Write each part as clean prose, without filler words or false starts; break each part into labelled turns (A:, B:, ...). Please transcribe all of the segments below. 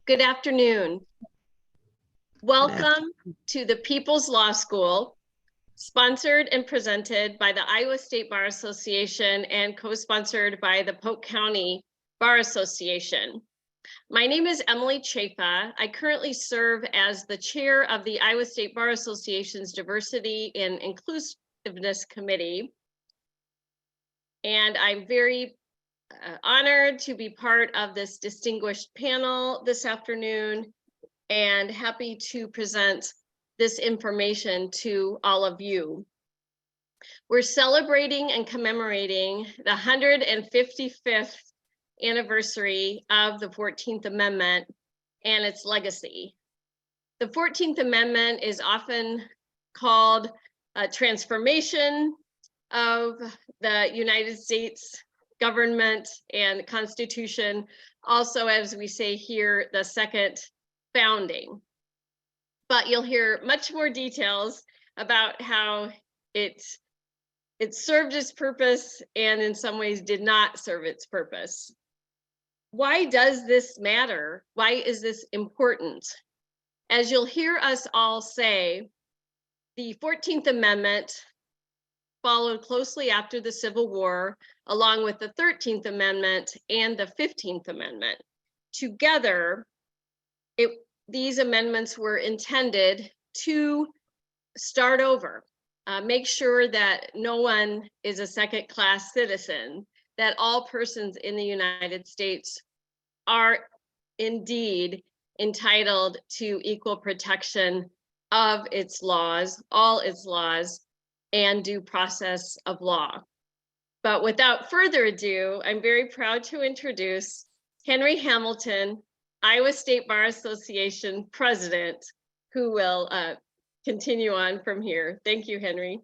A: Good afternoon. Welcome to the People's Law School, sponsored and presented by the Iowa State Bar Association and co-sponsored by the Polk County Bar Association. My name is Emily Chafa. I currently serve as the chair of the Iowa State Bar Association's Diversity and Inclusiveness Committee. And I'm very honored to be part of this distinguished panel this afternoon and happy to present this information to all of you. We're celebrating and commemorating the 155th anniversary of the 14th Amendment and its legacy. The 14th Amendment is often called a transformation of the United States government and Constitution, also, as we say here, the second founding. But you'll hear much more details about how it served its purpose and in some ways did not serve its purpose. Why does this matter? Why is this important? As you'll hear us all say, the 14th Amendment followed closely after the Civil War, along with the 13th Amendment and the 15th Amendment. Together, these amendments were intended to start over, make sure that no one is a second-class citizen, that all persons in the United States are indeed entitled to equal protection of its laws, all its laws, and due process of law. But without further ado, I'm very proud to introduce Henry Hamilton, Iowa State Bar Association President, who will continue on from here. Thank you, Henry.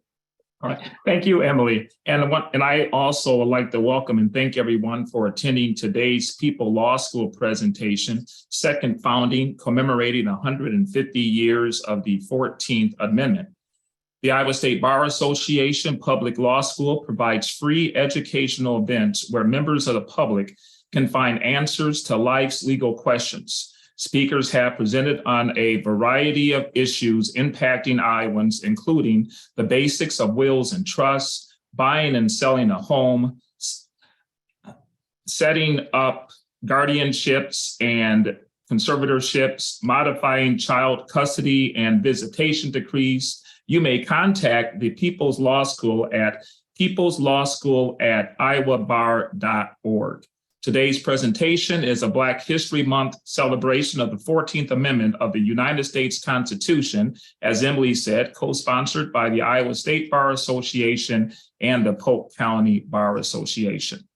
B: All right, thank you, Emily. And I also would like to welcome and thank everyone for attending today's People Law School presentation, second founding, commemorating 150 years of the 14th Amendment. The Iowa State Bar Association Public Law School provides free educational events where members of the public can find answers to life's legal questions. Speakers have presented on a variety of issues impacting Iowans, including the basics of wills and trusts, buying and selling a home, setting up guardianships and conservatorships, modifying child custody and visitation decrees. You may contact the People's Law School at peopleslawschool@iowabar.org. Today's presentation is a Black History Month celebration of the 14th Amendment of the United States Constitution, as Emily said, co-sponsored by the Iowa State Bar Association and the Polk County Bar Association.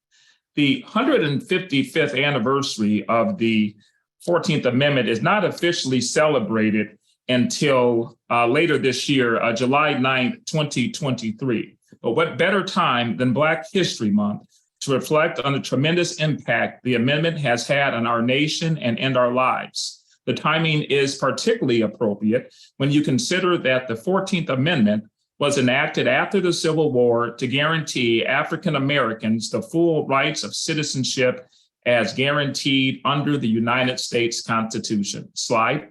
B: The 155th anniversary of the 14th Amendment is not officially celebrated until later this year, July 9th, 2023. But what better time than Black History Month to reflect on the tremendous impact the amendment has had on our nation and our lives. The timing is particularly appropriate when you consider that the 14th Amendment was enacted after the Civil War to guarantee African Americans the full rights of citizenship as guaranteed under the United States Constitution. Slide.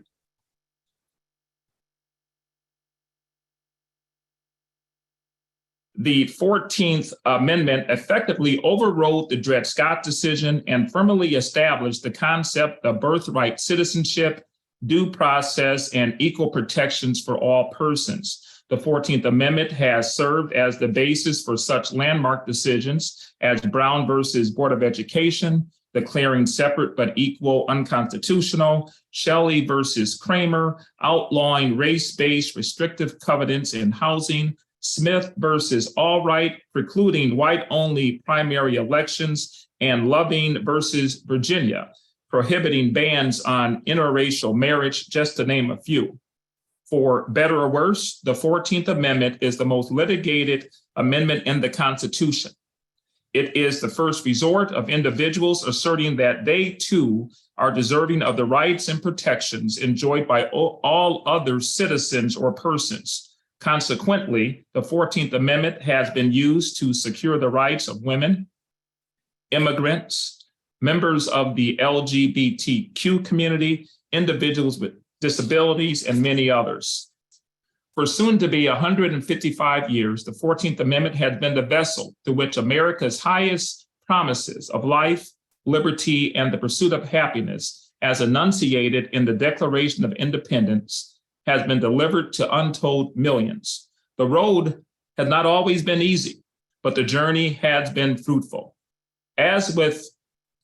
B: The 14th Amendment effectively overrode the Dred Scott decision and firmly established the concept of birthright citizenship, due process, and equal protections for all persons. The 14th Amendment has served as the basis for such landmark decisions as Brown versus Board of Education, declaring separate but equal unconstitutional, Shelley versus Kramer, outlawing race-based restrictive covenants in housing, Smith versus Allwright, precluding white-only primary elections, and Loving versus Virginia, prohibiting bans on interracial marriage, just to name a few. For better or worse, the 14th Amendment is the most litigated amendment in the Constitution. It is the first resort of individuals asserting that they too are deserving of the rights and protections enjoyed by all other citizens or persons. Consequently, the 14th Amendment has been used to secure the rights of women, immigrants, members of the LGBTQ community, individuals with disabilities, and many others. For soon to be 155 years, the 14th Amendment has been the vessel through which America's highest promises of life, liberty, and the pursuit of happiness, as enunciated in the Declaration of Independence, has been delivered to untold millions. The road has not always been easy, but the journey has been fruitful. As with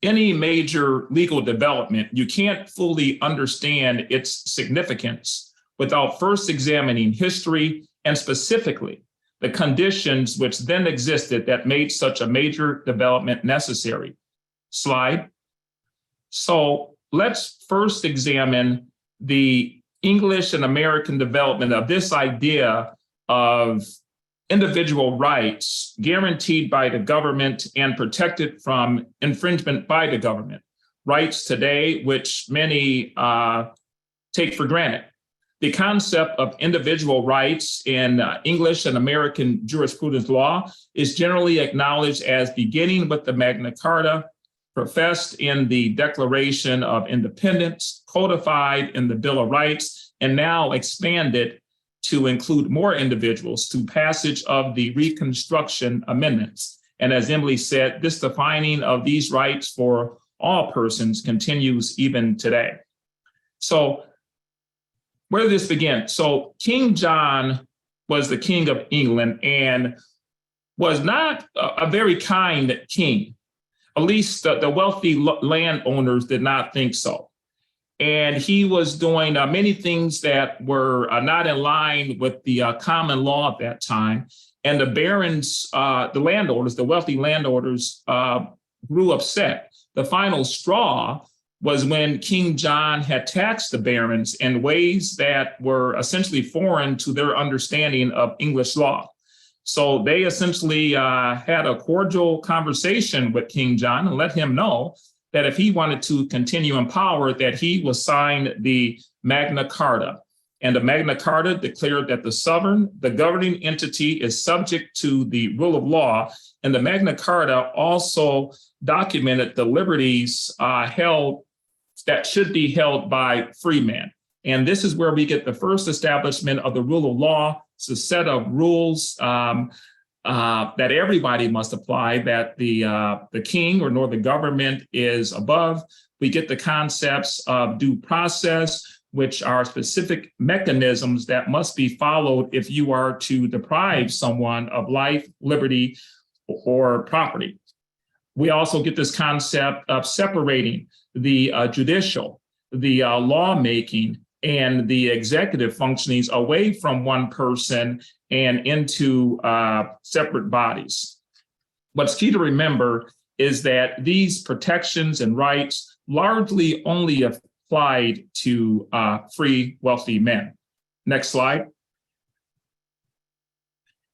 B: any major legal development, you can't fully understand its significance without first examining history and specifically the conditions which then existed that made such a major development necessary. Slide. So let's first examine the English and American development of this idea of individual rights guaranteed by the government and protected from infringement by the government. Rights today, which many take for granted. The concept of individual rights in English and American jurisprudence law is generally acknowledged as beginning with the Magna Carta, professed in the Declaration of Independence, codified in the Bill of Rights, and now expanded to include more individuals through passage of the Reconstruction Amendments. And as Emily said, this defining of these rights for all persons continues even today. So where did this begin? So King John was the King of England and was not a very kind king. At least the wealthy landowners did not think so. And he was doing many things that were not in line with the common law at that time. And the barons, the landowners, the wealthy landowners grew upset. The final straw was when King John had taxed the barons in ways that were essentially foreign to their understanding of English law. So they essentially had a cordial conversation with King John and let him know that if he wanted to continue in power, that he would sign the Magna Carta. And the Magna Carta declared that the governing entity is subject to the rule of law. And the Magna Carta also documented the liberties held that should be held by free men. And this is where we get the first establishment of the rule of law. It's a set of rules that everybody must apply, that the king or nor the government is above. We get the concepts of due process, which are specific mechanisms that must be followed if you are to deprive someone of life, liberty, or property. We also get this concept of separating the judicial, the lawmaking, and the executive functionings away from one person and into separate bodies. What's key to remember is that these protections and rights largely only applied to free, wealthy men. Next slide.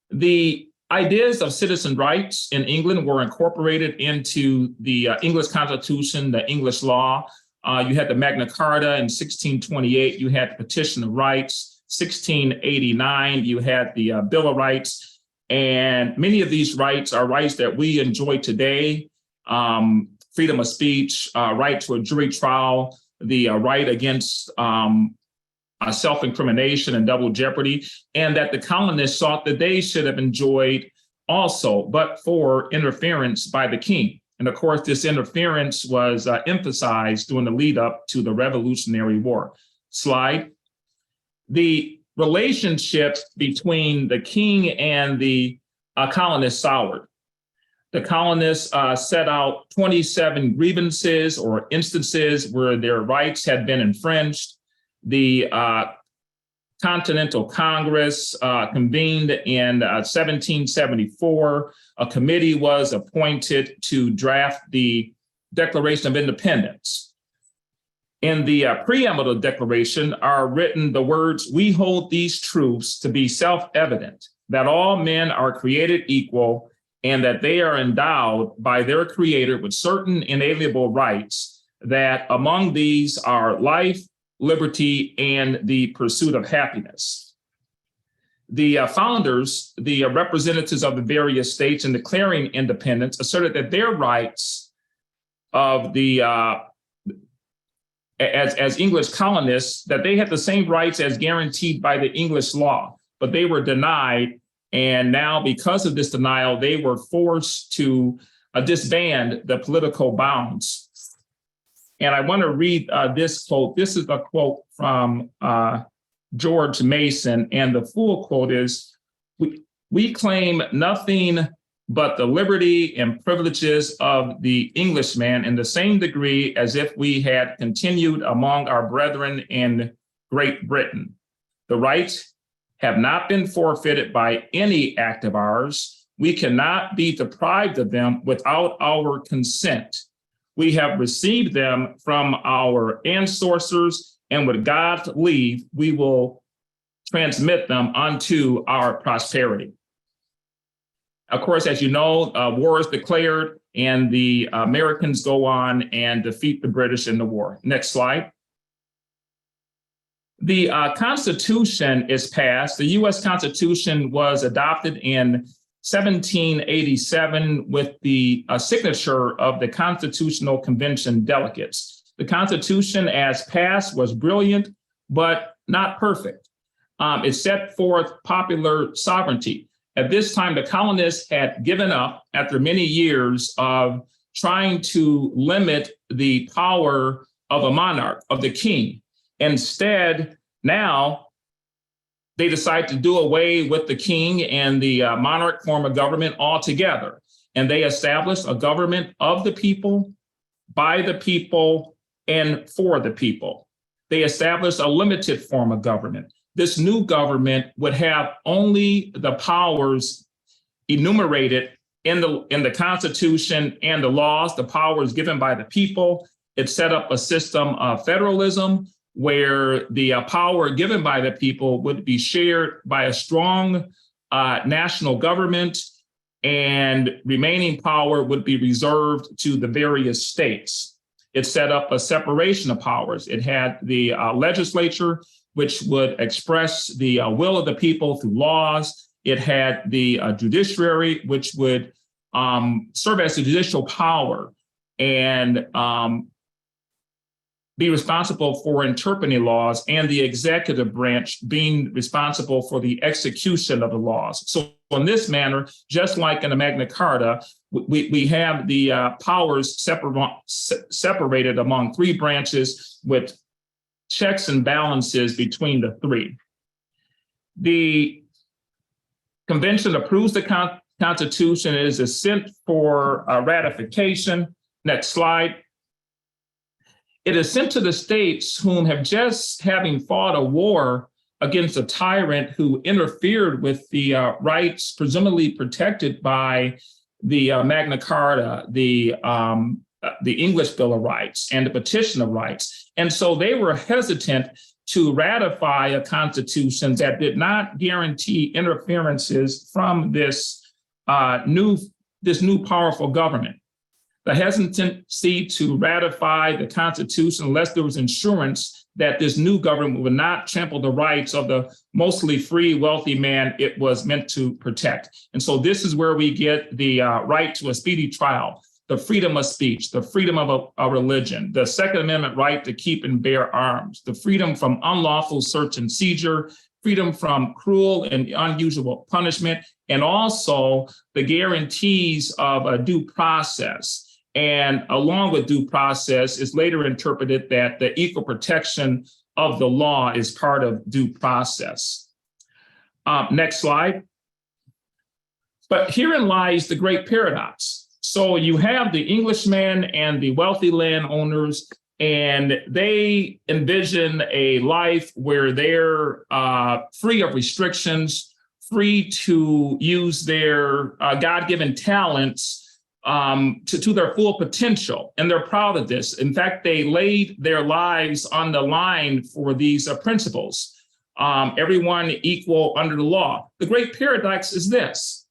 B: The ideas of citizen rights in England were incorporated into the English Constitution, the English law. You had the Magna Carta in 1628, you had the Petition of Rights, 1689, you had the Bill of Rights, and many of these rights are rights that we enjoy today. Freedom of speech, right to a jury trial, the right against self-incrimination and double jeopardy, and that the colonists thought that they should have enjoyed also, but for interference by the king. And of course, this interference was emphasized during the lead up to the Revolutionary War. Slide. The relationship between the king and the colonists soured. The colonists set out 27 grievances or instances where their rights had been infringed. The Continental Congress convened in 1774. A committee was appointed to draft the Declaration of Independence. In the preamble of the Declaration are written the words, "We hold these truths to be self-evident, that all men are created equal and that they are endowed by their Creator with certain inalienable rights, that among these are life, liberty, and the pursuit of happiness." The founders, the representatives of the various states in declaring independence, asserted that their rights of the as English colonists, that they had the same rights as guaranteed by the English law, but they were denied. And now, because of this denial, they were forced to disband the political bounds. And I want to read this quote. This is a quote from George Mason, and the full quote is, "We claim nothing but the liberty and privileges of the Englishman in the same degree as if we had continued among our brethren in Great Britain. The rights have not been forfeited by any act of ours. We cannot be deprived of them without our consent. We have received them from our ancestors, and with God's leave, we will transmit them unto our prosperity." Of course, as you know, war is declared, and the Americans go on and defeat the British in the war. Next slide. The Constitution is passed. The U.S. Constitution was adopted in 1787 with the signature of the Constitutional Convention delegates. The Constitution as passed was brilliant, but not perfect. It set forth popular sovereignty. At this time, the colonists had given up after many years of trying to limit the power of a monarch, of the king. Instead, now they decide to do away with the king and the monarch form of government altogether. And they established a government of the people, by the people, and for the people. They established a limited form of government. This new government would have only the powers enumerated in the Constitution and the laws, the powers given by the people. It set up a system of federalism where the power given by the people would be shared by a strong national government, and remaining power would be reserved to the various states. It set up a separation of powers. It had the legislature, which would express the will of the people through laws. It had the judiciary, which would serve as the judicial power and be responsible for interpreting laws, and the executive branch being responsible for the execution of the laws. So in this manner, just like in the Magna Carta, we have the powers separated among three branches with checks and balances between the three. The convention approves the Constitution. It is sent for ratification. Next slide. It is sent to the states whom have just having fought a war against a tyrant who interfered with the rights presumably protected by the Magna Carta, the English Bill of Rights, and the Petition of Rights. And so they were hesitant to ratify a constitution that did not guarantee interferences from this new powerful government. The hesitancy to ratify the Constitution unless there was insurance that this new government would not trample the rights of the mostly free, wealthy man it was meant to protect. And so this is where we get the right to a speedy trial, the freedom of speech, the freedom of a religion, the Second Amendment right to keep and bear arms, the freedom from unlawful search and seizure, freedom from cruel and unusual punishment, and also the guarantees of a due process. And along with due process, is later interpreted that the equal protection of the law is part of due process. Next slide. But herein lies the great paradox. So you have the Englishmen and the wealthy landowners, and they envision a life where they're free of restrictions, free to use their God-given talents to their full potential, and they're proud of this. In fact, they laid their lives on the line for these principles. Everyone equal under the law. The great paradox is this.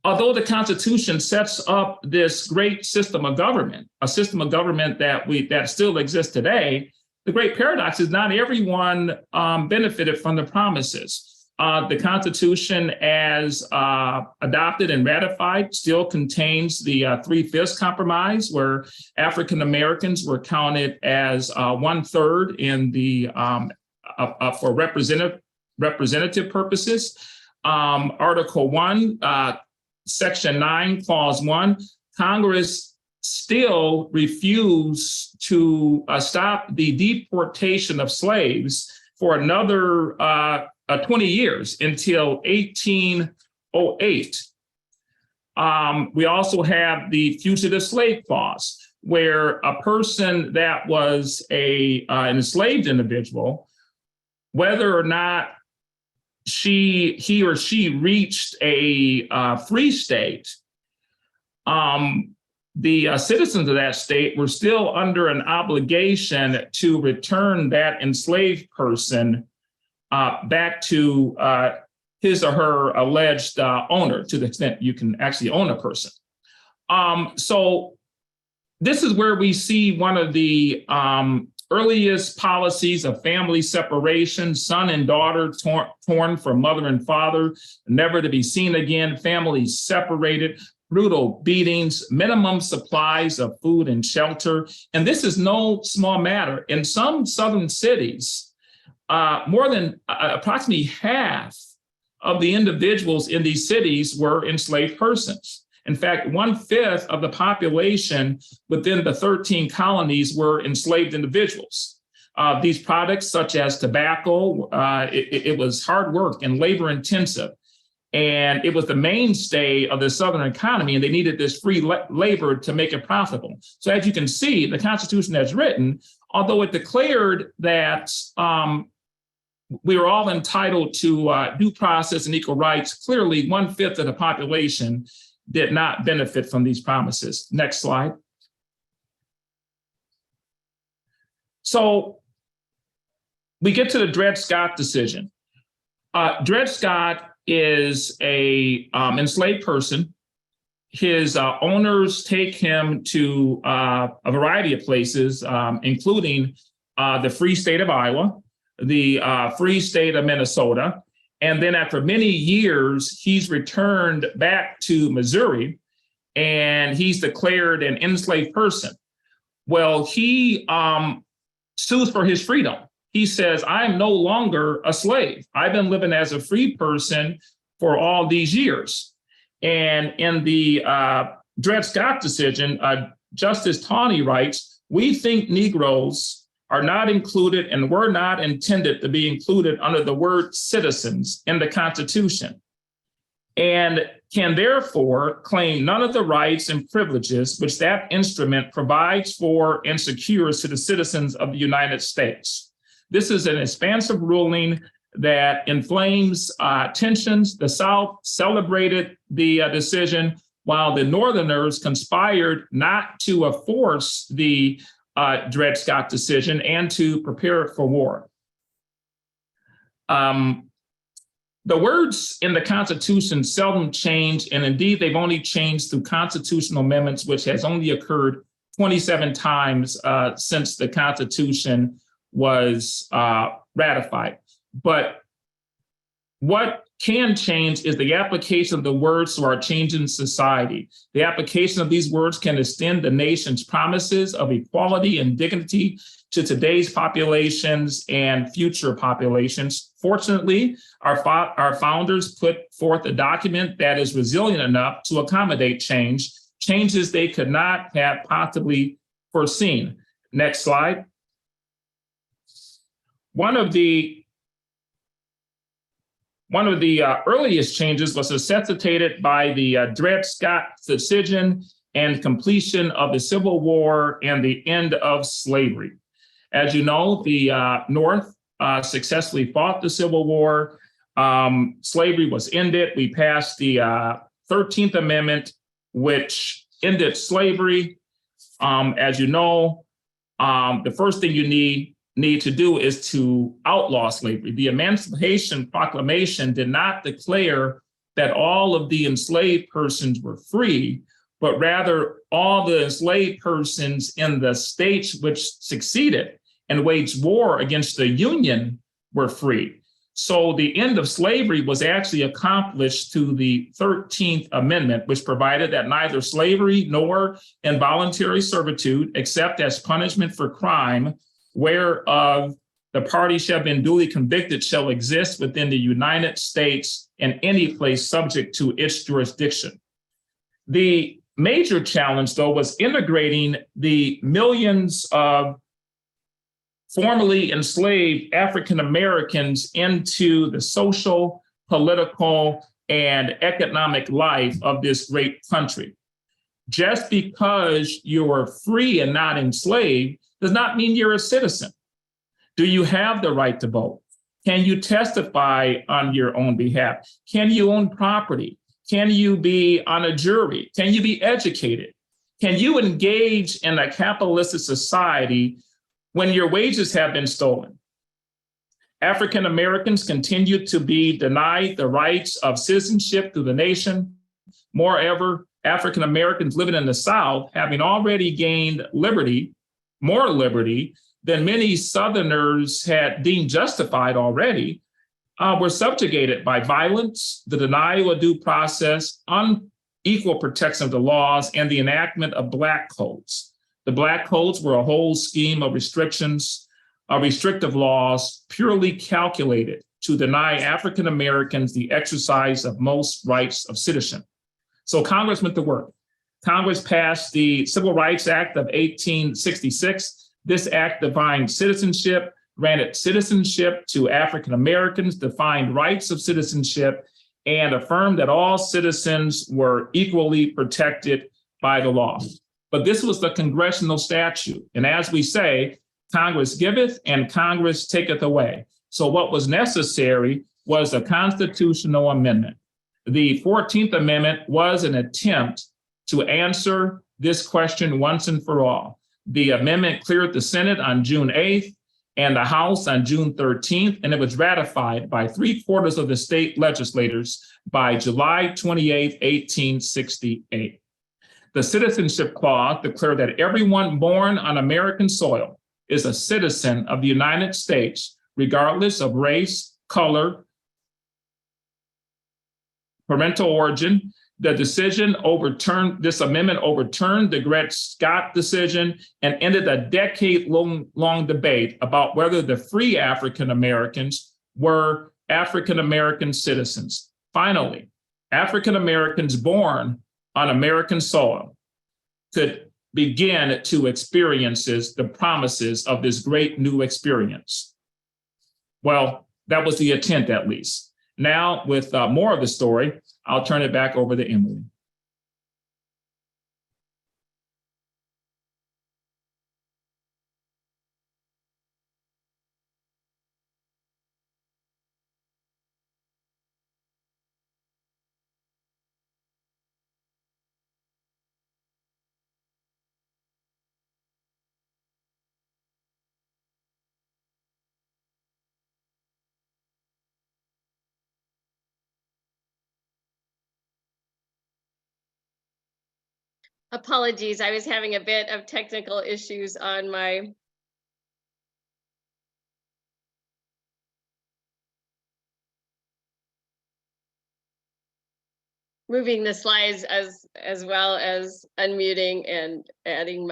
B: Although the Constitution sets up this great system of government, a system of government that still exists today, the great paradox is not everyone benefited from the promises. The Constitution, as adopted and ratified, still contains the 3/5 compromise, where African Americans were counted as 1/3 in the for representative purposes. Article 1, Section 9, Clause 1, Congress still refused to stop the deportation of slaves for another 20 years until 1808. We also have the Fugitive Slave Clause, where a person that was an enslaved individual, whether or not he or she reached a free state, the citizens of that state were still under an obligation to return that enslaved person back to his or her alleged owner, to the extent you can actually own a person. So this is where we see one of the earliest policies of family separation, son and daughter torn from mother and father, never to be seen again, families separated, brutal beatings, minimum supplies of food and shelter. And this is no small matter. In some southern cities, more than approximately half of the individuals in these cities were enslaved persons. In fact, 1/5 of the population within the 13 colonies were enslaved individuals. These products, such as tobacco, it was hard work and labor intensive. And it was the mainstay of the Southern economy, and they needed this free labor to make it profitable. So as you can see, the Constitution as written, although it declared that we are all entitled to due process and equal rights, clearly 1/5 of the population did not benefit from these promises. Next slide. So we get to the Dred Scott decision. Dred Scott is a enslaved person. His owners take him to a variety of places, including the free state of Iowa, the free state of Minnesota. And then after many years, he's returned back to Missouri, and he's declared an enslaved person. Well, he sues for his freedom. He says, I'm no longer a slave. I've been living as a free person for all these years. And in the Dred Scott decision, Justice Taney writes, we think Negroes are not included and were not intended to be included under the word citizens in the Constitution, and can therefore claim none of the rights and privileges which that instrument provides for and secures to the citizens of the United States. This is an expansive ruling that inflames tensions. The South celebrated the decision, while the Northerners conspired not to enforce the Dred Scott decision and to prepare for war. The words in the Constitution seldom change, and indeed they've only changed through constitutional amendments, which has only occurred 27 times since the Constitution was ratified. But what can change is the application of the words to our changing society. The application of these words can extend the nation's promises of equality and dignity to today's populations and future populations. Fortunately, our founders put forth a document that is resilient enough to accommodate changes they could not have possibly foreseen. Next slide. One of the earliest changes was necessitated by the Dred Scott decision and completion of the Civil War and the end of slavery. As you know, the North successfully fought the Civil War. Slavery was ended. We passed the 13th Amendment, which ended slavery. As you know, the first thing you need to do is to outlaw slavery. The Emancipation Proclamation did not declare that all of the enslaved persons were free, but rather all the enslaved persons in the states which succeeded and waged war against the Union were free. So the end of slavery was actually accomplished through the 13th Amendment, which provided that neither slavery nor involuntary servitude, except as punishment for crime, whereof the party shall have been duly convicted, shall exist within the United States in any place subject to its jurisdiction. The major challenge, though, was integrating the millions of formerly enslaved African Americans into the social, political, and economic life of this great country. Just because you're free and not enslaved does not mean you're a citizen. Do you have the right to vote? Can you testify on your own behalf? Can you own property? Can you be on a jury? Can you be educated? Can you engage in a capitalistic society when your wages have been stolen? African Americans continue to be denied the rights of citizenship through the nation. Moreover, African Americans living in the South, having already gained liberty, more liberty than many Southerners had deemed justified already, were subjugated by violence, the denial of due process, unequal protection of the laws, and the enactment of Black codes. The Black codes were a whole scheme of restrictions, restrictive laws purely calculated to deny African Americans the exercise of most rights of citizenship. So Congress went to work. Congress passed the Civil Rights Act of 1866. This act defined citizenship, granted citizenship to African Americans, defined rights of citizenship, and affirmed that all citizens were equally protected by the law. But this was the congressional statute. And as we say, Congress giveth and Congress taketh away. So what was necessary was a constitutional amendment. The 14th Amendment was an attempt to answer this question once and for all. The amendment cleared the Senate on June 8th and the House on June 13th, and it was ratified by 3/4 of the state legislators by July 28, 1868. The Citizenship Clause declared that everyone born on American soil is a citizen of the United States, regardless of race, color, parental origin. The decision overturned, this amendment overturned the Dred Scott decision and ended a decade-long debate about whether the free African Americans were African American citizens. Finally, African Americans born on American soil could begin to experience the promises of this great new experience. Well, that was the intent, at least. Now, with more of the story, I'll turn it back over to Emily.
A: Apologies, I was having a bit of technical issues on my moving the slides as well as unmuting and turning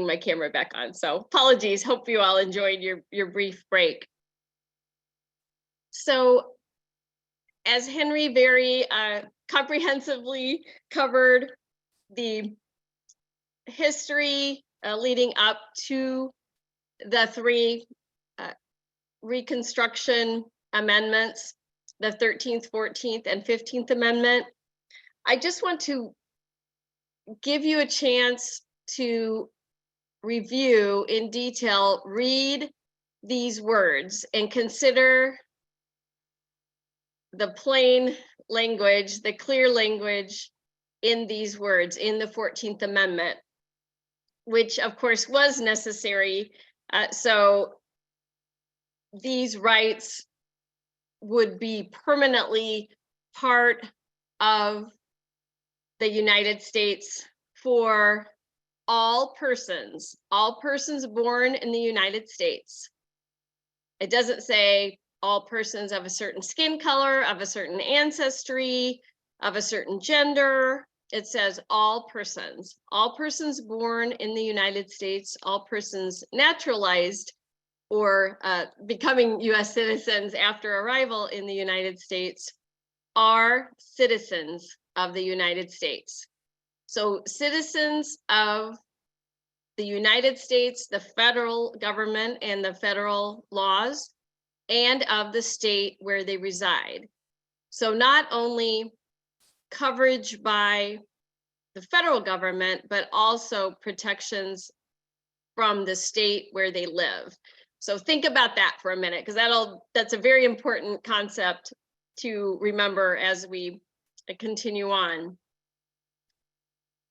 A: my camera back on. So apologies, hope you all enjoyed your brief break. So as Henry very comprehensively covered the history leading up to the three Reconstruction amendments, the 13th, 14th, and 15th Amendment, I just want to give you a chance to review in detail, read these words and consider the plain language, the clear language in these words in the 14th Amendment, which of course was necessary. So these rights would be permanently part of the United States for all persons born in the United States. It doesn't say all persons of a certain skin color, of a certain ancestry, of a certain gender. It says all persons born in the United States, all persons naturalized or becoming US citizens after arrival in the United States are citizens of the United States. So citizens of the United States, the federal government and the federal laws, and of the state where they reside. So not only coverage by the federal government, but also protections from the state where they live. So think about that for a minute, because that's a very important concept to remember as we continue on.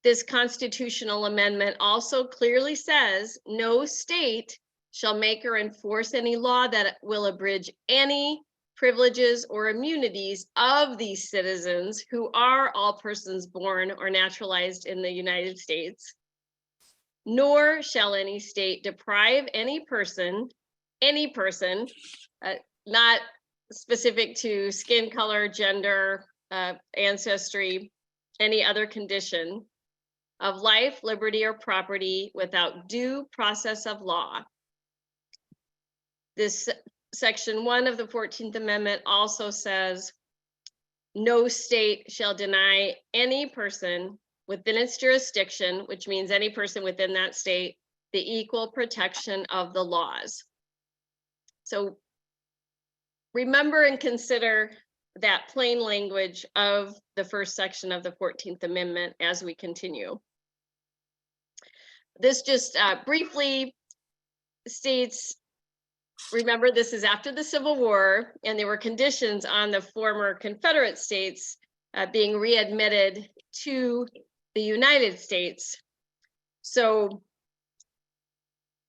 A: This constitutional amendment also clearly says no state shall make or enforce any law that will abridge any privileges or immunities of these citizens who are all persons born or naturalized in the United States, nor shall any state deprive any person, not specific to skin color, gender, ancestry, any other condition, of life, liberty, or property without due process of law. This Section 1 of the 14th Amendment also says, no state shall deny any person within its jurisdiction, which means any person within that state, the equal protection of the laws. So remember and consider that plain language of the first section of the 14th Amendment as we continue. This just briefly states, remember, this is after the Civil War, and there were conditions on the former Confederate states being readmitted to the United States. So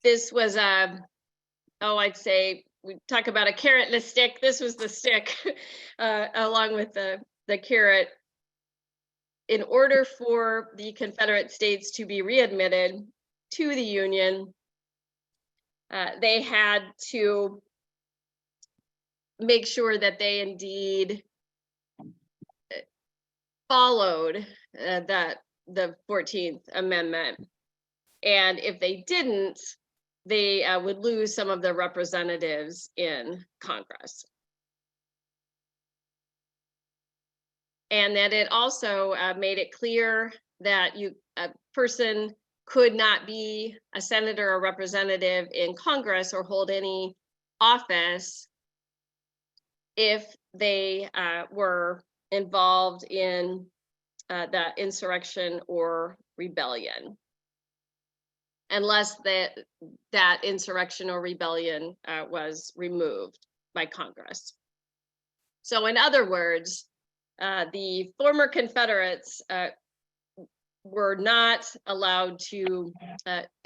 A: this was I'd say, we talk about a carrot and a stick. This was the stick along with the carrot. In order for the Confederate states to be readmitted to the Union, they had to make sure that they indeed followed the 14th Amendment. And if they didn't, they would lose some of their representatives in Congress. And that it also made it clear that a person could not be a senator or representative in Congress or hold any office if they were involved in the insurrection or rebellion, unless that insurrection or rebellion was removed by Congress. So in other words, the former Confederates were not allowed to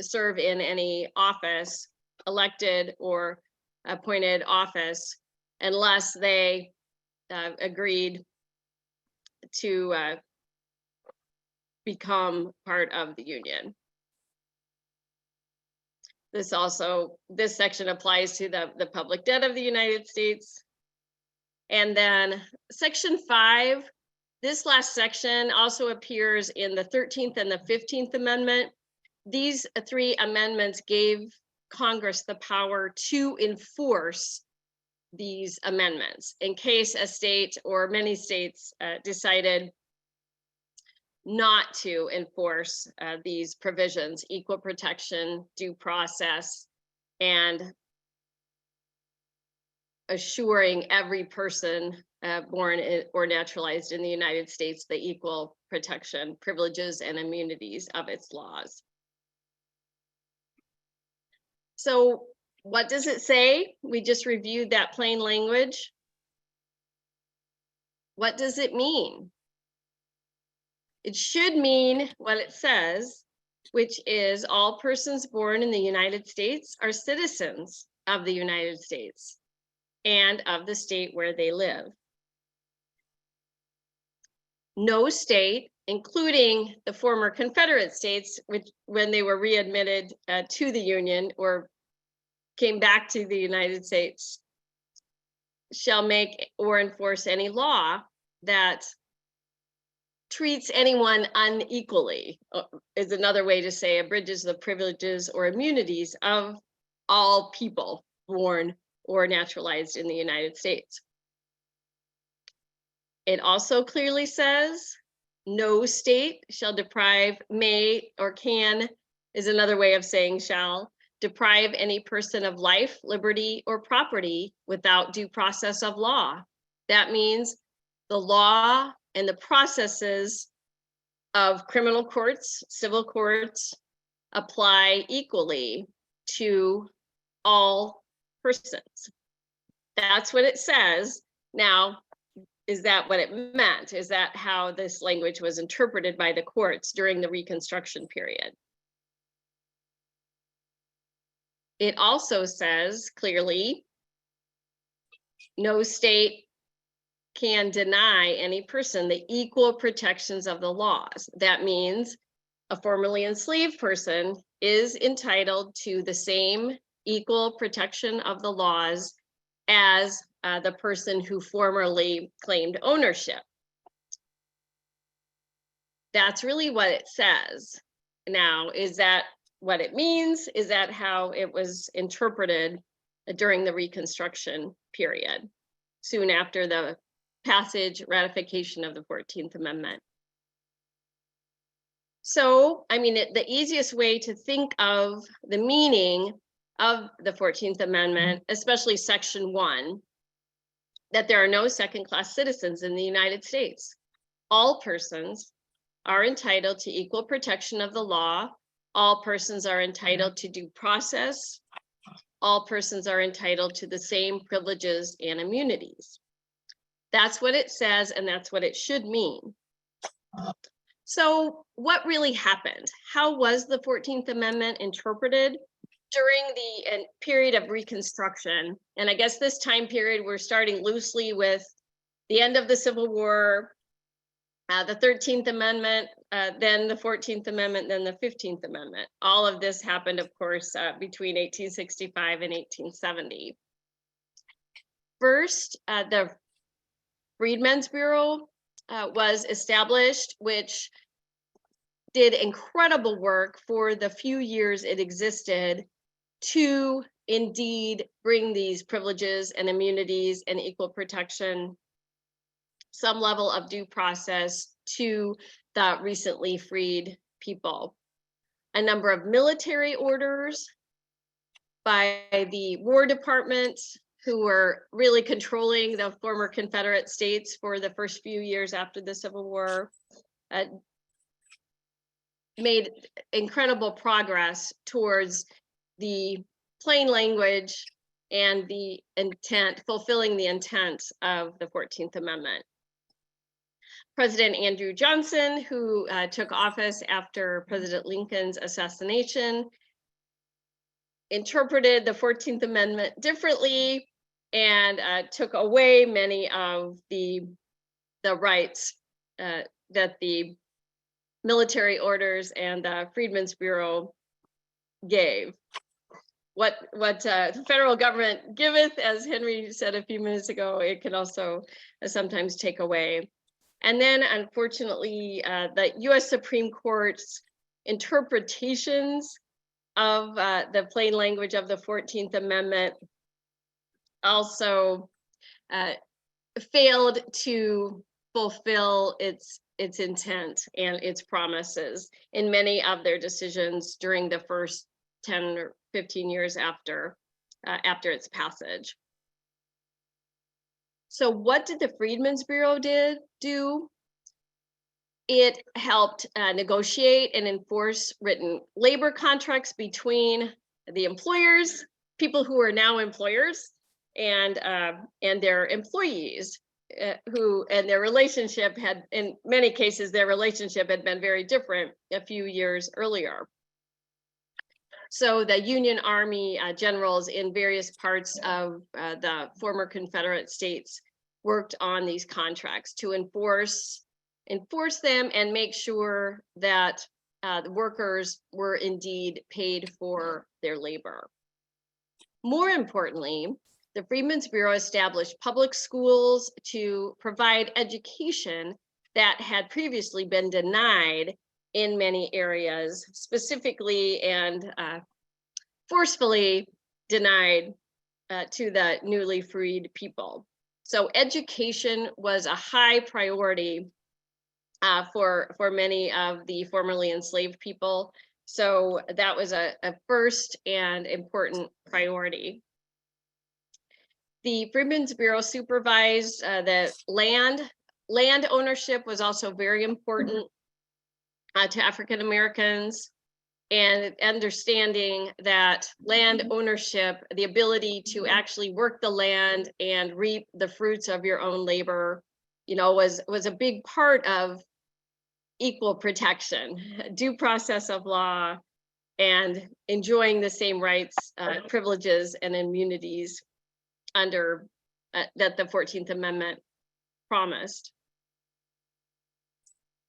A: serve in any office, elected or appointed office, unless they agreed to become part of the Union. This section applies to the public debt of the United States. And then Section 5, this last section also appears in the 13th and the 15th Amendment. These three amendments gave Congress the power to enforce these amendments in case a state or many states decided not to enforce these provisions: equal protection, due process, and assuring every person born or naturalized in the United States the equal protection, privileges, and immunities of its laws. So what does it say? We just reviewed that plain language. What does it mean? It should mean what it says, which is all persons born in the United States are citizens of the United States and of the state where they live. No state, including the former Confederate states, which when they were readmitted to the Union or came back to the United States, shall make or enforce any law that treats anyone unequally, is another way to say abridges the privileges or immunities of all people born or naturalized in the United States. It also clearly says no state shall deprive, may or can, is another way of saying shall, deprive any person of life, liberty, or property without due process of law. That means the law and the processes of criminal courts, civil courts, apply equally to all persons. That's what it says. Now, is that what it meant? Is that how this language was interpreted by the courts during the Reconstruction period? It also says clearly, no state can deny any person the equal protections of the laws. That means a formerly enslaved person is entitled to the same equal protection of the laws as the person who formerly claimed ownership. That's really what it says. Now, is that what it means? Is that how it was interpreted during the Reconstruction period, soon after the passage, ratification of the 14th Amendment? So, I mean, the easiest way to think of the meaning of the 14th Amendment, especially Section 1, that there are no second-class citizens in the United States. All persons are entitled to equal protection of the law. All persons are entitled to due process. All persons are entitled to the same privileges and immunities. That's what it says, and that's what it should mean. So what really happened? How was the 14th Amendment interpreted during the period of Reconstruction? And I guess this time period, we're starting loosely with the end of the Civil War, the 13th Amendment, then the 14th Amendment, then the 15th Amendment. All of this happened, of course, between 1865 and 1870. First, the Freedmen's Bureau was established, which did incredible work for the few years it existed to indeed bring these privileges and immunities and equal protection, some level of due process to the recently freed people. A number of military orders by the War Department, who were really controlling the former Confederate states for the first few years after the Civil War, made incredible progress towards the plain language and the intent, fulfilling the intent of the 14th Amendment. President Andrew Johnson, who took office after President Lincoln's assassination, interpreted the 14th Amendment differently and took away many of the rights that the military orders and the Freedmen's Bureau gave. What the federal government giveth, as Henry said a few minutes ago, it can also sometimes take away. And then, unfortunately, the U.S. Supreme Court's interpretations of the plain language of the 14th Amendment also failed to fulfill its intent and its promises in many of their decisions during the first 10 or 15 years after its passage. So what did the Freedmen's Bureau do? It helped negotiate and enforce written labor contracts between the employers, people who are now employers, and their employees, who and their relationship had, in many cases, their relationship had been very different a few years earlier. So the Union Army generals in various parts of the former Confederate states worked on these contracts to enforce them and make sure that the workers were indeed paid for their labor. More importantly, the Freedmen's Bureau established public schools to provide education that had previously been denied in many areas, specifically and forcefully denied to the newly freed people. So education was a high priority for many of the formerly enslaved people. So that was a first and important priority. The Freedmen's Bureau supervised the land. Land ownership was also very important to African Americans, and understanding that land ownership, the ability to actually work the land and reap the fruits of your own labor, you know, was a big part of equal protection, due process of law, and enjoying the same rights, privileges, and immunities under that the 14th Amendment promised.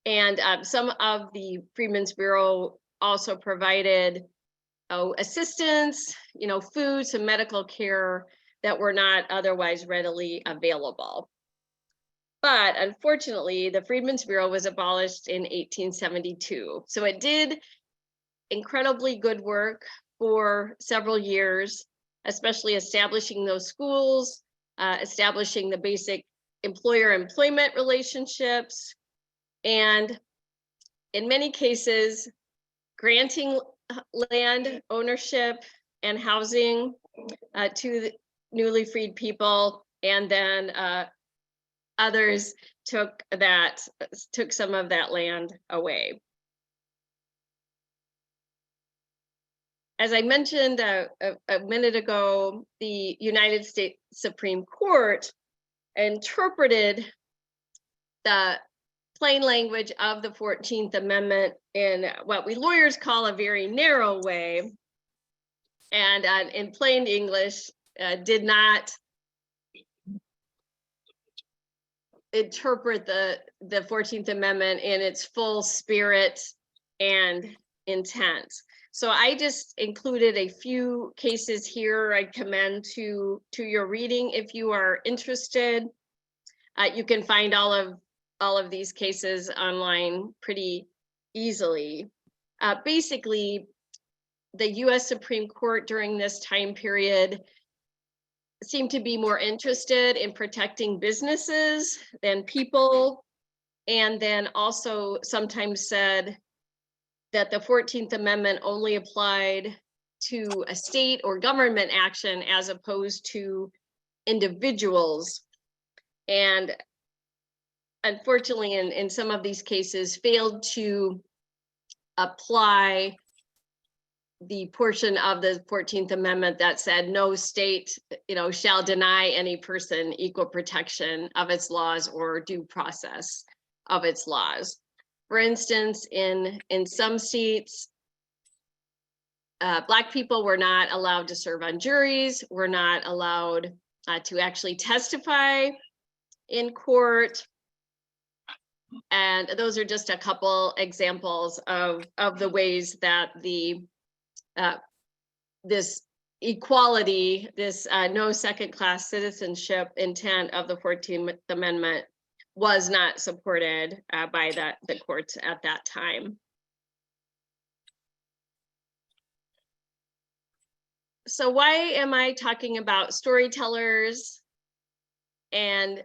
A: And some of the Freedmen's Bureau also provided assistance, you know, food, some medical care that were not otherwise readily available. But unfortunately, the Freedmen's Bureau was abolished in 1872. So it did incredibly good work for several years, especially establishing those schools, establishing the basic employer-employment relationships, and in many cases, granting land ownership and housing to the newly freed people, and then others took some of that land away. As I mentioned a minute ago, the United States Supreme Court interpreted the plain language of the 14th Amendment in what we lawyers call a very narrow way, and in plain English, did not interpret the 14th Amendment in its full spirit and intent. So I just included a few cases here I commend to your reading if you are interested. You can find all of these cases online pretty easily. Basically, the US Supreme Court during this time period seemed to be more interested in protecting businesses than people, and then also sometimes said that the 14th Amendment only applied to a state or government action as opposed to individuals. And unfortunately, in some of these cases, failed to apply the portion of the 14th Amendment that said no state, you know, shall deny any person equal protection of its laws or due process of its laws. For instance, in some states, Black people were not allowed to serve on juries, were not allowed to actually testify in court. And those are just a couple examples of the ways that this equality, this no second-class citizenship intent of the 14th Amendment was not supported by the courts at that time. So why am I talking about storytellers and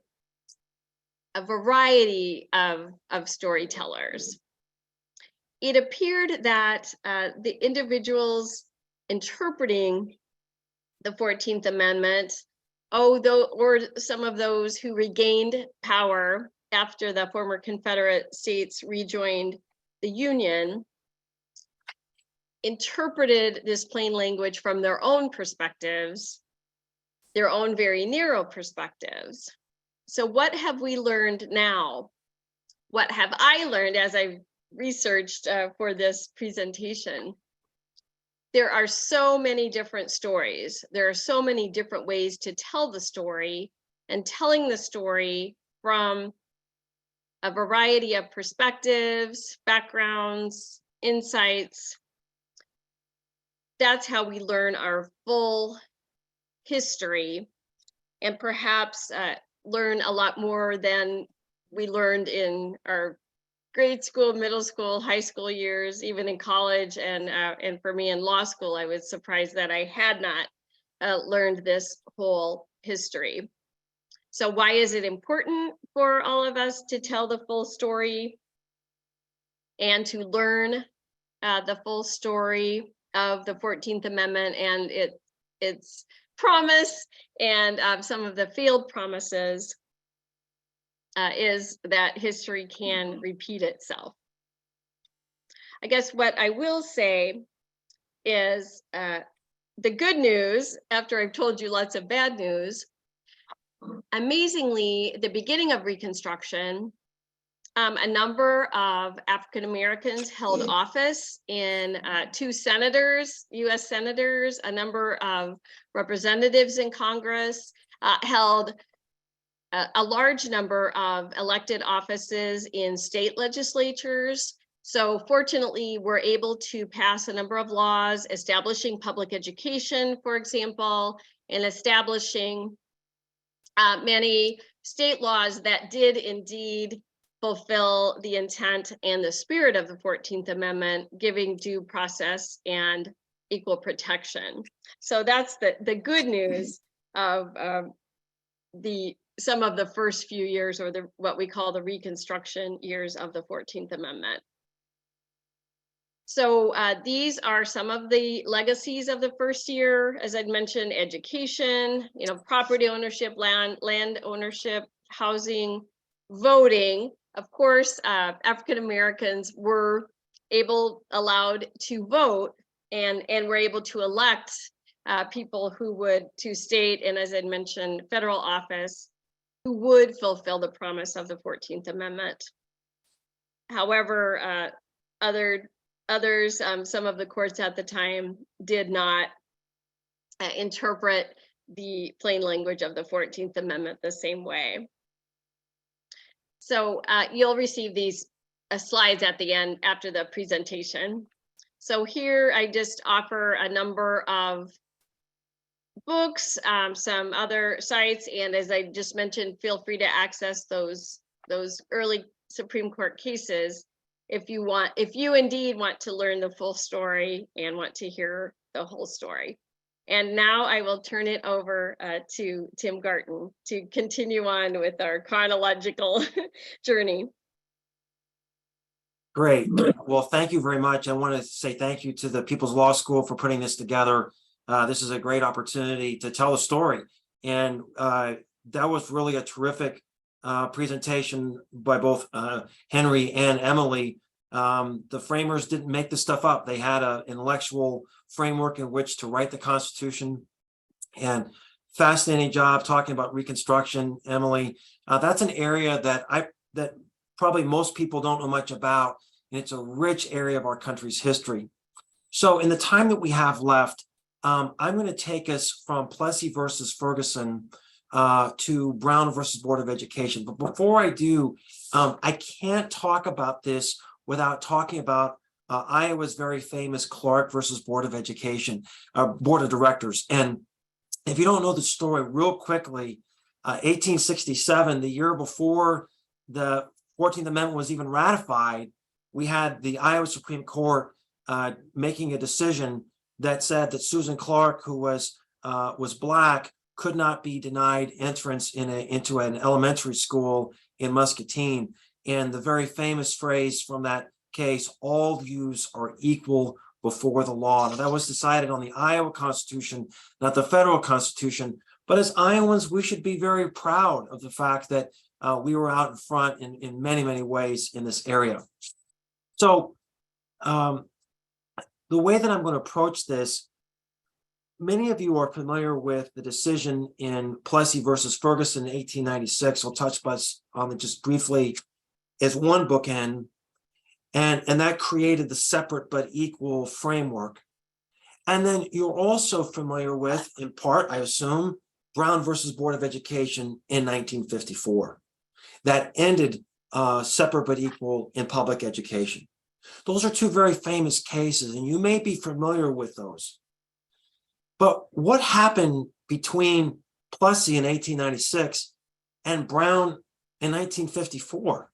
A: a variety of storytellers? It appeared that the individuals interpreting the 14th Amendment, or some of those who regained power after the former Confederate states rejoined the Union, interpreted this plain language from their own perspectives, their own very narrow perspectives. So what have we learned now? What have I learned as I've researched for this presentation? There are so many different stories. There are so many different ways to tell the story, and telling the story from a variety of perspectives, backgrounds, insights. That's how we learn our full history and perhaps learn a lot more than we learned in our grade school, middle school, high school years, even in college, and for me in law school, I was surprised that I had not learned this whole history. So why is it important for all of us to tell the full story and to learn the full story of the 14th Amendment and its promise and some of the failed promises is that history can repeat itself. I guess what I will say is the good news, after I've told you lots of bad news, amazingly, the beginning of Reconstruction, a number of African Americans held office in 2 senators, US senators, a number of representatives in Congress, held a large number of elected offices in state legislatures. So fortunately, we're able to pass a number of laws establishing public education, for example, and establishing many state laws that did indeed fulfill the intent and the spirit of the 14th Amendment, giving due process and equal protection. So that's the good news of some of the first few years, or what we call the Reconstruction years of the 14th Amendment. So these are some of the legacies of the first year. As I'd mentioned, education, property ownership, land ownership, housing, voting. Of course, African Americans were allowed to vote and were able to elect people who would, to state and, as I mentioned, federal office, who would fulfill the promise of the 14th Amendment. However, others, some of the courts at the time did not interpret the plain language of the 14th Amendment the same way. So you'll receive these slides at the end after the presentation. So here I just offer a number of books, some other sites, and as I just mentioned, feel free to access those early Supreme Court cases if you indeed want to learn the full story and want to hear the whole story. And now I will turn it over to Tim Gartin to continue on with our chronological journey.
C: Great. Well, thank you very much. I want to say thank you to the People's Law School for putting this together. This is a great opportunity to tell a story. And that was really a terrific presentation by both Henry and Emily. The framers didn't make this stuff up. They had an intellectual framework in which to write the Constitution, and fascinating job talking about Reconstruction, Emily. That's an area that probably most people don't know much about, and it's a rich area of our country's history. So in the time that we have left, I'm going to take us from Plessy versus Ferguson to Brown versus Board of Education. But before I do, I can't talk about this without talking about Iowa's very famous Clark versus Board of Education, Board of Directors. And if you don't know the story, real quickly, 1867, the year before the 14th Amendment was even ratified, we had the Iowa Supreme Court making a decision that said that Susan Clark, who was Black, could not be denied entrance into an elementary school in Muscatine. And the very famous phrase from that case, all Jews are equal before the law. Now, that was decided on the Iowa Constitution, not the federal Constitution. But as Iowans, we should be very proud of the fact that we were out in front in many, many ways in this area. So the way that I'm going to approach this, many of you are familiar with the decision in Plessy versus Ferguson in 1896. I'll touch on it just briefly as one bookend. And that created the separate but equal framework. And then you're also familiar with, in part, I assume, Brown versus Board of Education in 1954. That ended separate but equal in public education. Those are two very famous cases, and you may be familiar with those. But what happened between Plessy in 1896, and Brown in 1954.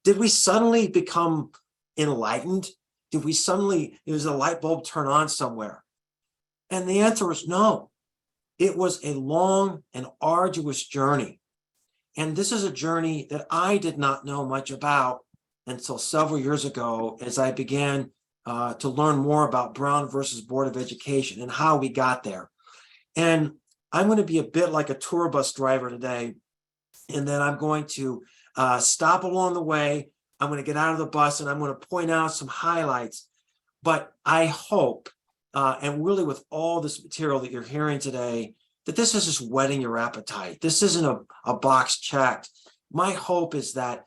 C: Did we suddenly become enlightened? Did we suddenly, there was a light bulb turn on somewhere? And the answer is no. It was a long and arduous journey. And this is a journey that I did not know much about until several years ago, as I began to learn more about Brown versus Board of Education and how we got there. And I'm going to be a bit like a tour bus driver today, and then I'm going to stop along the way. I'm going to get out of the bus and I'm going to point out some highlights. But I hope, and really with all this material that you're hearing today, that this is just whetting your appetite. This isn't a box checked. My hope is that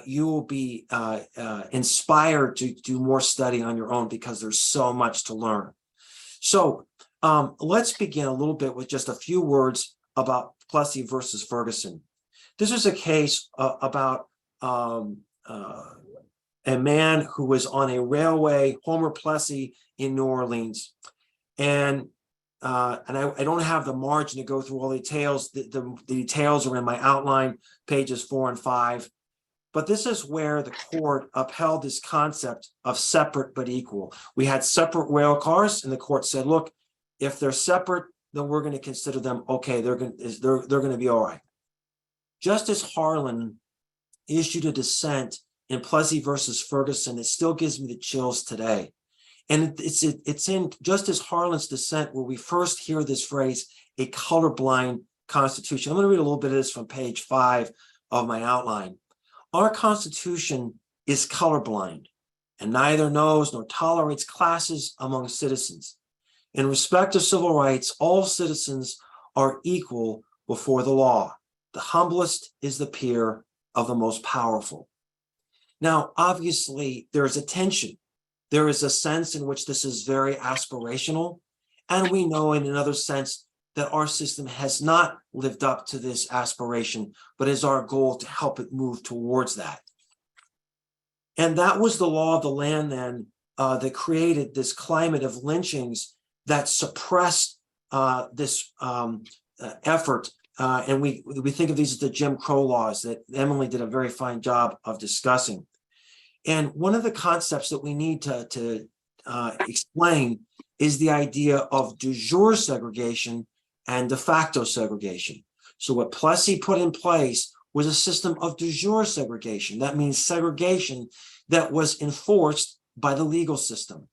C: you will be inspired to do more study on your own, because there's so much to learn. So let's begin a little bit with just a few words about Plessy versus Ferguson. This is a case about a man who was on a railway, Homer Plessy, in New Orleans. And I don't have the margin to go through all the details. The details are in my outline, pages 4 and 5. But this is where the court upheld this concept of separate but equal. We had separate rail cars, and the court said, look, if they're separate, then we're going to consider them okay. They're going to be all right. Justice Harlan issued a dissent in Plessy versus Ferguson. It still gives me the chills today. And it's in Justice Harlan's dissent where we first hear this phrase, a colorblind constitution. I'm going to read a little bit of this from page 5 of my outline. Our Constitution is colorblind and neither knows nor tolerates classes among citizens. In respect of civil rights, all citizens are equal before the law. The humblest is the peer of the most powerful. Now, obviously, there is a tension. There is a sense in which this is very aspirational, and we know in another sense that our system has not lived up to this aspiration, but is our goal to help it move towards that. And that was the law of the land then that created this climate of lynchings that suppressed this effort. And we think of these as the Jim Crow laws that Emily did a very fine job of discussing. And one of the concepts that we need to explain is the idea of de jure segregation and de facto segregation. So what Plessy put in place was a system of de jure segregation. That means segregation that was enforced by the legal system.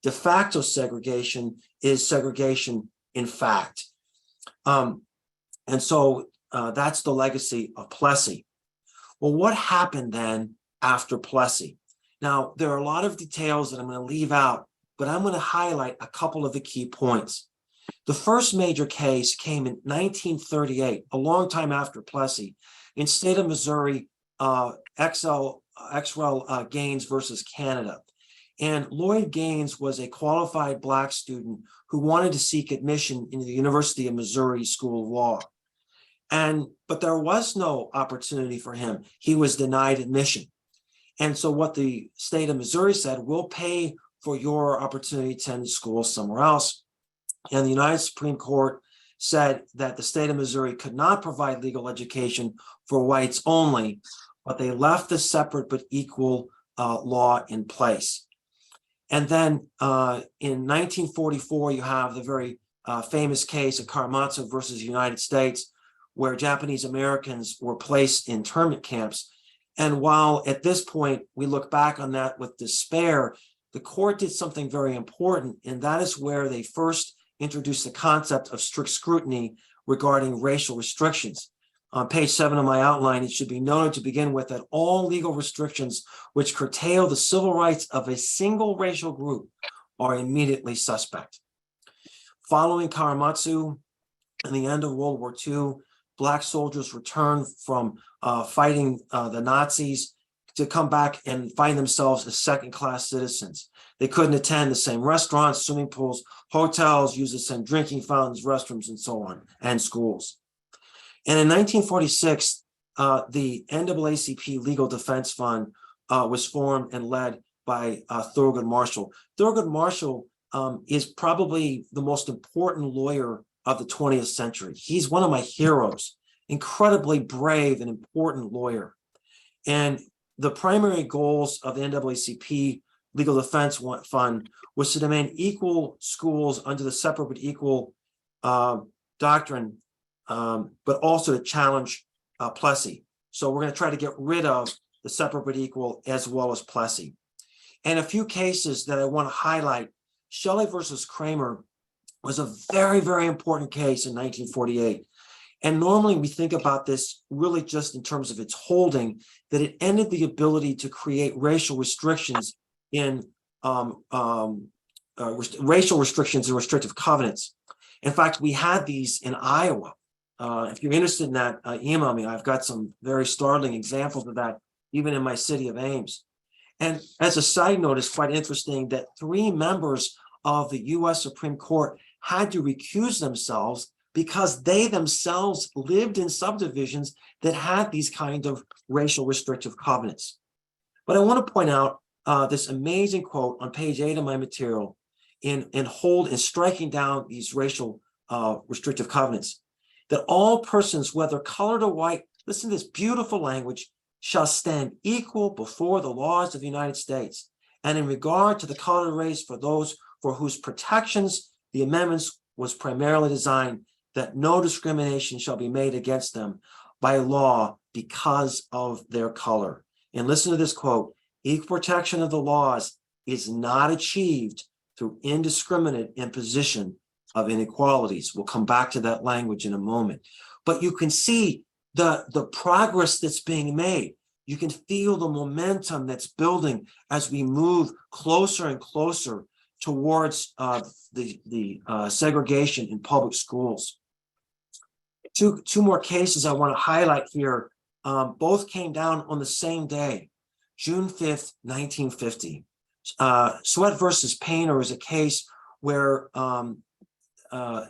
C: De facto segregation is segregation in fact. And so that's the legacy of Plessy. Well, what happened then after Plessy? Now, there are a lot of details that I'm going to leave out, but I'm going to highlight a couple of the key points. The first major case came in 1938, a long time after Plessy, in state of Missouri, XL Gaines versus Canada. And Lloyd Gaines was a qualified Black student who wanted to seek admission into the University of Missouri School of Law. But there was no opportunity for him. He was denied admission. And so what the state of Missouri said, we'll pay for your opportunity to attend school somewhere else. And the United Supreme Court said that the state of Missouri could not provide legal education for whites only, but they left the separate but equal law in place. And then in 1944, you have the very famous case of Karamazov versus the United States, where Japanese Americans were placed in internment camps. And while at this point, we look back on that with despair, the court did something very important, and that is where they first introduced the concept of strict scrutiny regarding racial restrictions. On page 7 of my outline, it should be noted to begin with that all legal restrictions which curtail the civil rights of a single racial group are immediately suspect. Following Karamazov and the end of World War II, Black soldiers returned from fighting the Nazis to come back and find themselves as second-class citizens. They couldn't attend the same restaurants, swimming pools, hotels, use the same drinking fountains, restrooms, and so on, and schools. And in 1946, the NAACP Legal Defense Fund was formed and led by Thurgood Marshall. Thurgood Marshall is probably the most important lawyer of the 20th century. He's one of my heroes, incredibly brave and important lawyer. And the primary goals of the NAACP Legal Defense Fund was to demand equal schools under the separate but equal doctrine, but also to challenge Plessy. So we're going to try to get rid of the separate but equal as well as Plessy. And a few cases that I want to highlight. Shelley versus Kramer was a very, very important case in 1948. And normally we think about this really just in terms of its holding, that it ended the ability to create racial restrictions in racial restrictions and restrictive covenants. In fact, we had these in Iowa. If you're interested in that, email me. I've got some very startling examples of that, even in my city of Ames. And as a side note, it's quite interesting that 3 members of the US Supreme Court had to recuse themselves because they themselves lived in subdivisions that had these kind of racial restrictive covenants. But I want to point out this amazing quote on page 8 of my material in striking down these racial restrictive covenants, that all persons, whether colored or white, listen to this beautiful language, shall stand equal before the laws of the United States, and in regard to the colored race, for those for whose protections the amendments was primarily designed, that no discrimination shall be made against them by law because of their color. And listen to this quote: equal protection of the laws is not achieved through indiscriminate imposition of inequalities. We'll come back to that language in a moment. But you can see the progress that's being made. You can feel the momentum that's building as we move closer and closer towards the segregation in public schools. Two more cases I want to highlight here. Both came down on the same day, June 5th, 1950. Sweat versus Painter is a case where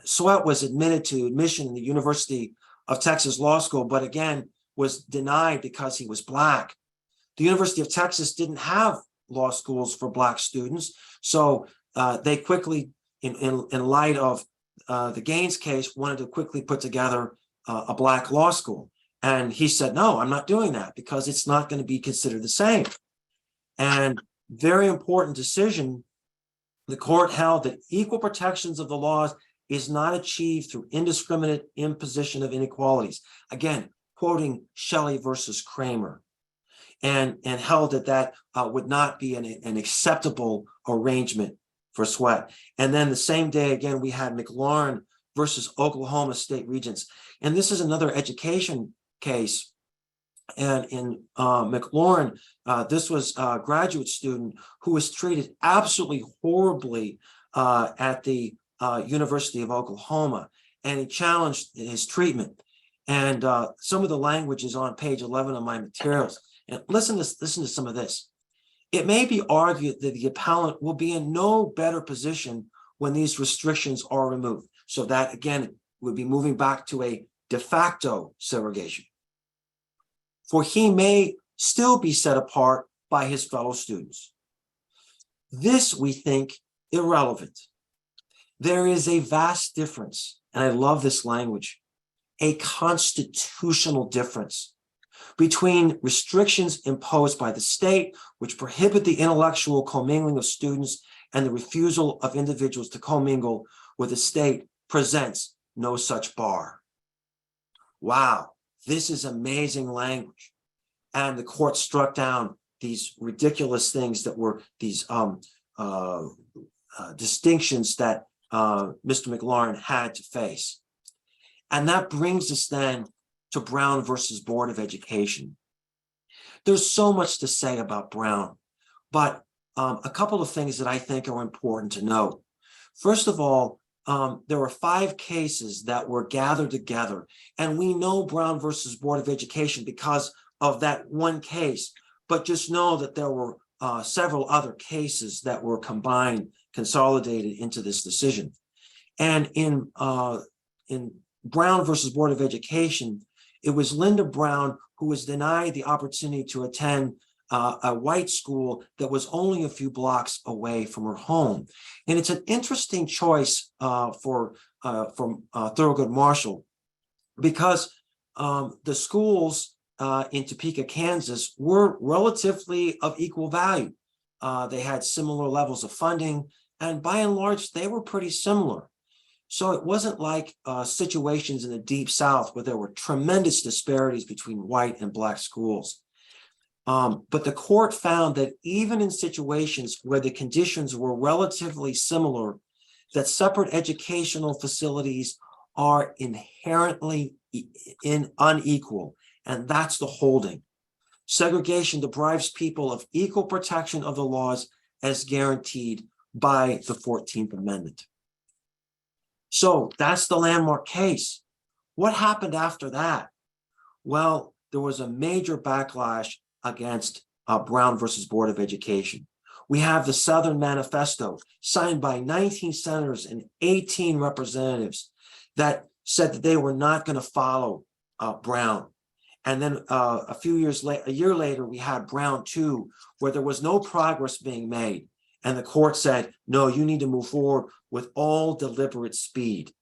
C: Sweat was admitted to admission in the University of Texas Law School, but again, was denied because he was Black. The University of Texas didn't have law schools for Black students, so they quickly, in light of the Gaines case, wanted to quickly put together a Black law school. And he said, no, I'm not doing that because it's not going to be considered the same. And very important decision, the court held that equal protections of the laws is not achieved through indiscriminate imposition of inequalities. Again, quoting Shelley versus Kramer, and held that would not be an acceptable arrangement for Sweat. And then the same day, again, we had McLaurin versus Oklahoma State Regents. And this is another education case. And in McLaurin, this was a graduate student who was treated absolutely horribly at the University of Oklahoma, and he challenged his treatment. And some of the language is on page 11 of my materials. And listen to some of this. It may be argued that the appellant will be in no better position when these restrictions are removed. So that, again, would be moving back to a de facto segregation. For he may still be set apart by his fellow students. This, we think, irrelevant. There is a vast difference, and I love this language, a constitutional difference between restrictions imposed by the state, which prohibit the intellectual commingling of students, and the refusal of individuals to commingle with the state presents no such bar. Wow, this is amazing language. And the court struck down these ridiculous things that were these distinctions that Mr. McLaurin had to face. And that brings us then to Brown versus Board of Education. There's so much to say about Brown, but a couple of things that I think are important to note. First of all, there were 5 cases that were gathered together, and we know Brown versus Board of Education because of that one case, but just know that there were several other cases that were combined, consolidated into this decision. And in Brown versus Board of Education, it was Linda Brown who was denied the opportunity to attend a white school that was only a few blocks away from her home. And it's an interesting choice from Thurgood Marshall, because the schools in Topeka, Kansas were relatively of equal value. They had similar levels of funding, and by and large, they were pretty similar. So it wasn't like situations in the Deep South where there were tremendous disparities between white and Black schools. But the court found that even in situations where the conditions were relatively similar, that separate educational facilities are inherently unequal, and that's the holding. Segregation deprives people of equal protection of the laws as guaranteed by the 14th Amendment. So that's the landmark case. What happened after that? Well, there was a major backlash against Brown versus Board of Education. We have the Southern Manifesto signed by 19 senators and 18 representatives that said that they were not going to follow Brown. And then a year later, we had Brown 2, where there was no progress being made. And the court said, no, you need to move forward with all deliberate speed.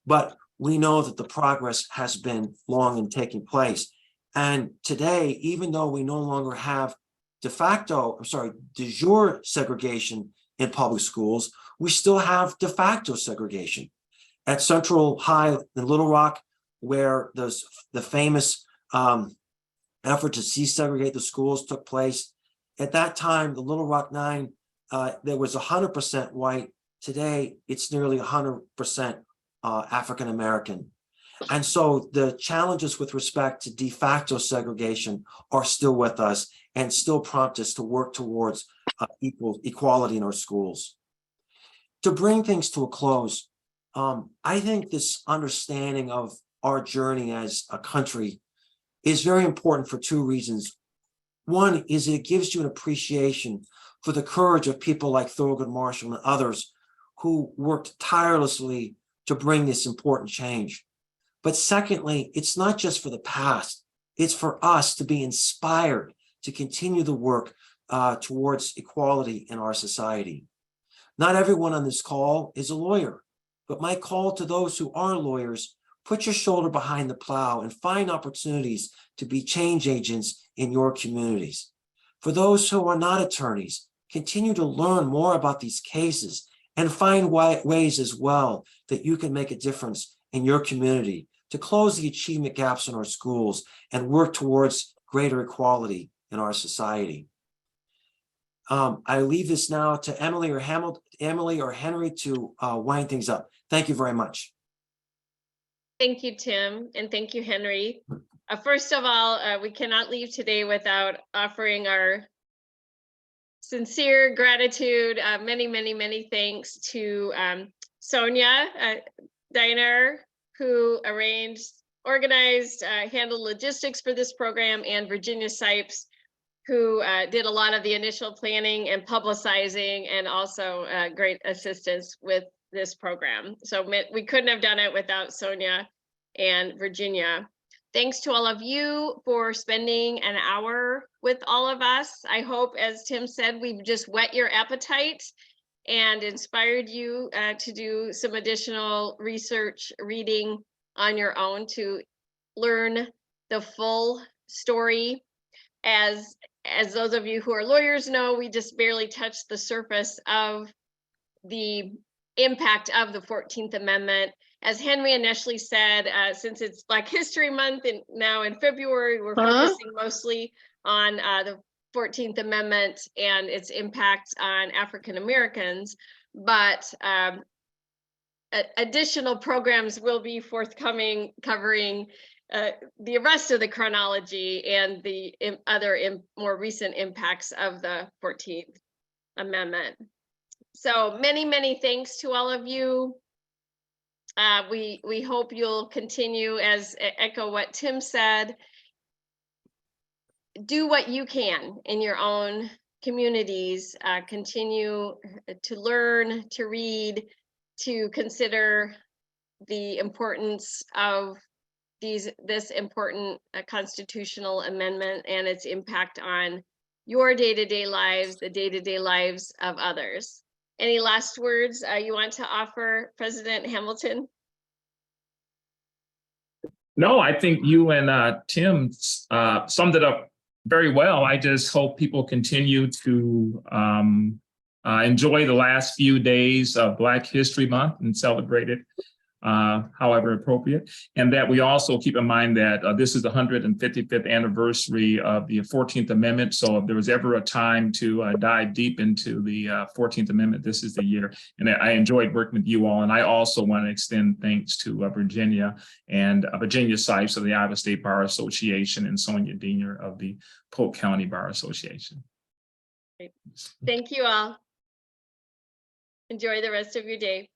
C: But we know that the progress has been long in taking place. And today, even though we no longer have de jure segregation in public schools, we still have de facto segregation. At Central High in Little Rock, where the famous effort to desegregate the schools took place, at that time, the Little Rock 9, there was 100% white. Today, it's nearly 100% African American. And so the challenges with respect to de facto segregation are still with us and still prompt us to work towards equality in our schools. To bring things to a close, I think this understanding of our journey as a country is very important for two reasons. One is it gives you an appreciation for the courage of people like Thurgood Marshall and others who worked tirelessly to bring this important change. But secondly, it's not just for the past, it's for us to be inspired to continue the work towards equality in our society. Not everyone on this call is a lawyer, but my call to those who are lawyers, put your shoulder behind the plow and find opportunities to be change agents in your communities. For those who are not attorneys, continue to learn more about these cases and find ways as well that you can make a difference in your community to close the achievement gaps in our schools and work towards greater equality in our society. I leave this now to Emily or Henry to wind things up. Thank you very much.
A: Thank you, Tim, and thank you, Henry. First of all, we cannot leave today without offering our sincere gratitude, many thanks to Sonia Diner, who organized, handled logistics for this program, and Virginia Sipes, who did a lot of the initial planning and publicizing, and also great assistance with this program. So we couldn't have done it without Sonia and Virginia. Thanks to all of you for spending an hour with all of us. I hope, as Tim said, we've just whet your appetite and inspired you to do some additional research, reading on your own to learn the full story. As those of you who are lawyers know, we just barely touched the surface of the impact of the 14th Amendment. As Henry initially said, since it's Black History Month and now in February, we're focusing mostly on the 14th Amendment and its impact on African Americans, but additional programs will be forthcoming covering the rest of the chronology and the other more recent impacts of the 14th Amendment. So many thanks to all of you. We hope you'll continue, as echo what Tim said, do what you can in your own communities, continue to learn, to read, to consider the importance of this important constitutional amendment and its impact on your day-to-day lives, the day-to-day lives of others. Any last words you want to offer, President Hamilton?
B: No, I think you and Tim summed it up very well. I just hope people continue to enjoy the last few days of Black History Month and celebrate it however appropriate. And that we also keep in mind that this is the 155th anniversary of the 14th Amendment. So if there was ever a time to dive deep into the 14th Amendment, this is the year. And I enjoyed working with you all. And I also want to extend thanks to Virginia and Virginia Sipes of the Iowa State Bar Association and Sonia Diener of the Polk County Bar Association.
A: Great. Thank you all. Enjoy the rest of your day.